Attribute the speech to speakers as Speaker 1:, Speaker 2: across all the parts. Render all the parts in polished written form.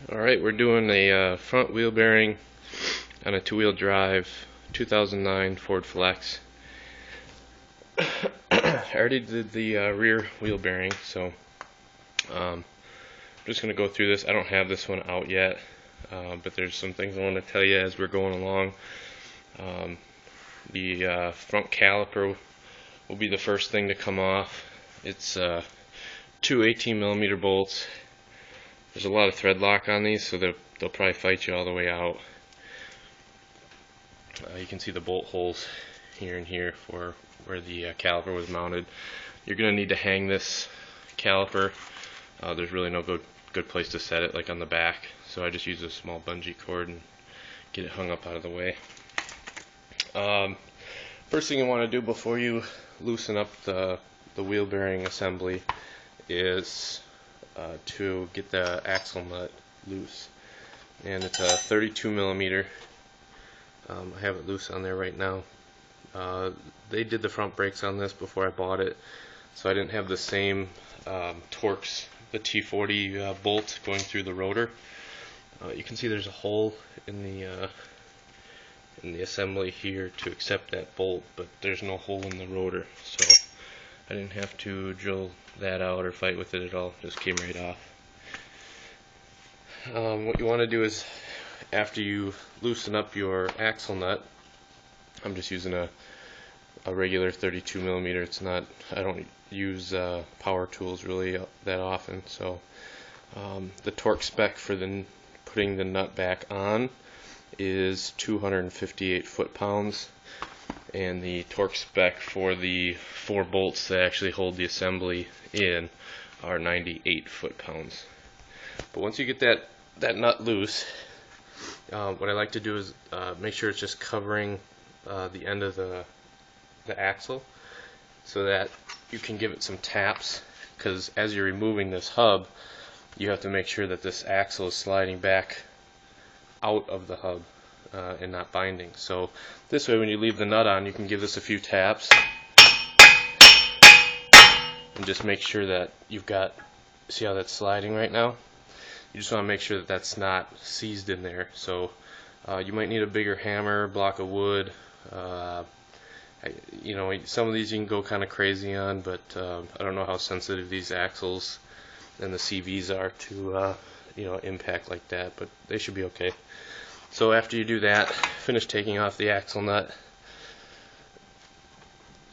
Speaker 1: Alright, we're doing a front wheel bearing on a two-wheel drive 2009 Ford Flex. I already did the rear wheel bearing, so I'm just going to go through this. I don't have this one out yet, but there's some things I want to tell you as we're going along. The front caliper will be the first thing to come off. It's two 18mm bolts. There's a lot of thread lock on these, so they'll probably fight you all the way out. You can see the bolt holes here and here for where the caliper was mounted. You're going to need to hang this caliper. There's really no good place to set it, like on the back, so I just use a small bungee cord and get it hung up out of the way. First thing you want to do before you loosen up the wheel bearing assembly is to get the axle nut loose, and it's a 32mm. I have it loose on there right now. They did the front brakes on this before I bought it, so I didn't have the same Torx, the T40 bolt going through the rotor. You can see there's a hole in the assembly here to accept that bolt, but there's no hole in the rotor, so I didn't have to drill that out or fight with it at all. It just came right off. What you want to do is, after you loosen up your axle nut, I'm just using a regular 32mm. It's not, I don't use power tools really that often, so the torque spec for putting the nut back on is 258 foot-pounds, and the torque spec for the 4 bolts that actually hold the assembly in are 98 foot-pounds. But once you get that nut loose, what I like to do is make sure it's just covering the end of the axle, so that you can give it some taps, because as you're removing this hub, you have to make sure that this axle is sliding back out of the hub and not binding. So this way, when you leave the nut on, you can give this a few taps and just make sure that you've got, see how that's sliding right now? You just want to make sure that that's not seized in there. So you might need a bigger hammer, block of wood. You know, some of these you can go kind of crazy on, but I don't know how sensitive these axles and the CVs are to you know, impact like that, but they should be okay. So after you do that, finish taking off the axle nut.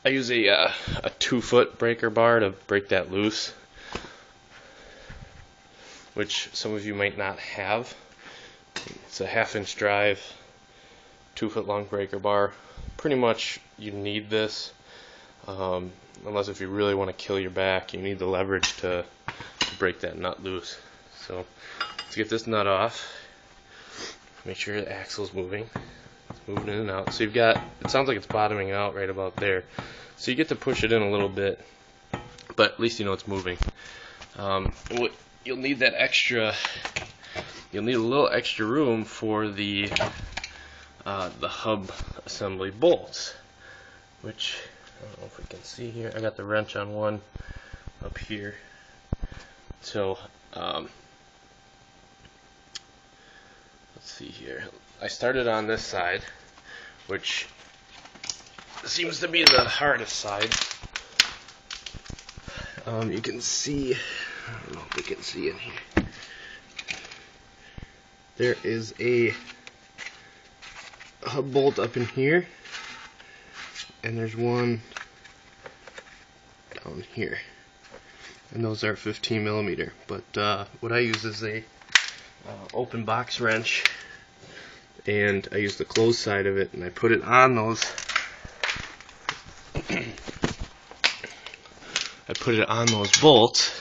Speaker 1: I use a 2-foot breaker bar to break that loose, which some of you might not have. It's a 1/2-inch drive, 2-foot long breaker bar. Pretty much you need this, unless if you really want to kill your back, you need the leverage to break that nut loose. So let's get this nut off. Make sure the axle's moving. It's moving in and out. So you've got, it sounds like it's bottoming out right about there. So you get to push it in a little bit, but at least you know it's moving. You'll need that extra, you'll need a little extra room for the hub assembly bolts, which I don't know if we can see here. I got the wrench on one up here. So let's see here. I started on this side, which seems to be the hardest side. You can see, I don't know if we can see in here. There is a hub bolt up in here, and there's one down here, and those are 15mm. But what I use is a open box wrench, and I use the closed side of it, and I put it on those. I put it on those bolts,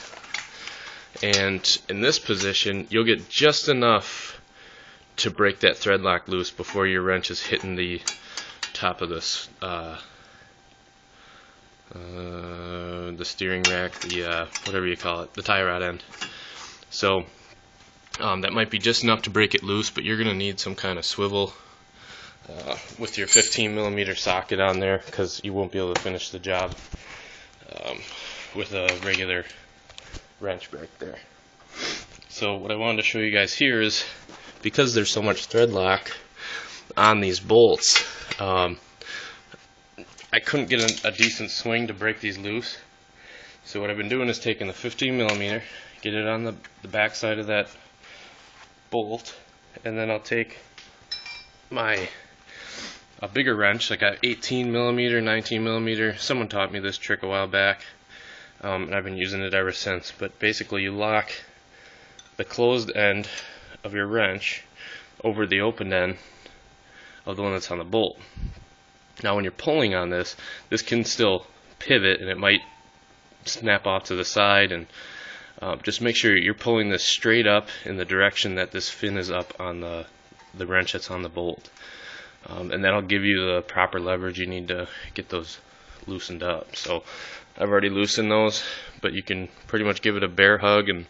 Speaker 1: and in this position, you'll get just enough to break that thread lock loose before your wrench is hitting the top of this the steering rack, the whatever you call it, the tie rod end. So that might be just enough to break it loose, but you're going to need some kind of swivel with your 15mm socket on there, because you won't be able to finish the job with a regular wrench back there. So So what I wanted to show you guys here is, because there's so much thread lock on these bolts, I couldn't get a decent swing to break these loose. So what I've been doing is taking the 15 millimeter, get it on the back side of that bolt, and then I'll take a bigger wrench, like a 18 millimeter, 19 millimeter. Someone taught me this trick a while back, and I've been using it ever since. But basically, you lock the closed end of your wrench over the open end of the one that's on the bolt. Now, when you're pulling on this can still pivot, and it might snap off to the side. And just make sure you're pulling this straight up in the direction that this fin is up on the wrench that's on the bolt. And that'll give you the proper leverage you need to get those loosened up. So I've already loosened those, but you can pretty much give it a bear hug and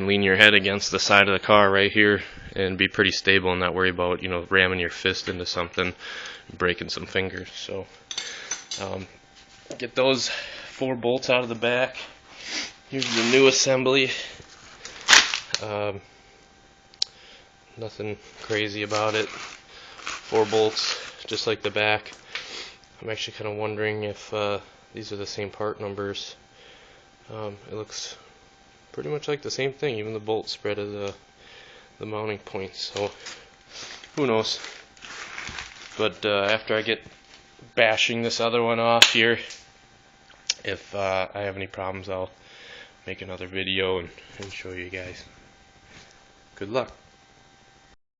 Speaker 1: lean your head against the side of the car right here and be pretty stable and not worry about, you know, ramming your fist into something and breaking some fingers. So get those 4 bolts out of the back. Here's the new assembly. Nothing crazy about it. 4 bolts, just like the back. I'm actually kind of wondering if these are the same part numbers. It looks pretty much like the same thing, even the bolt spread of the mounting points. So who knows? But after I get bashing this other one off here, if I have any problems, I'll make another video and show you guys. Good luck.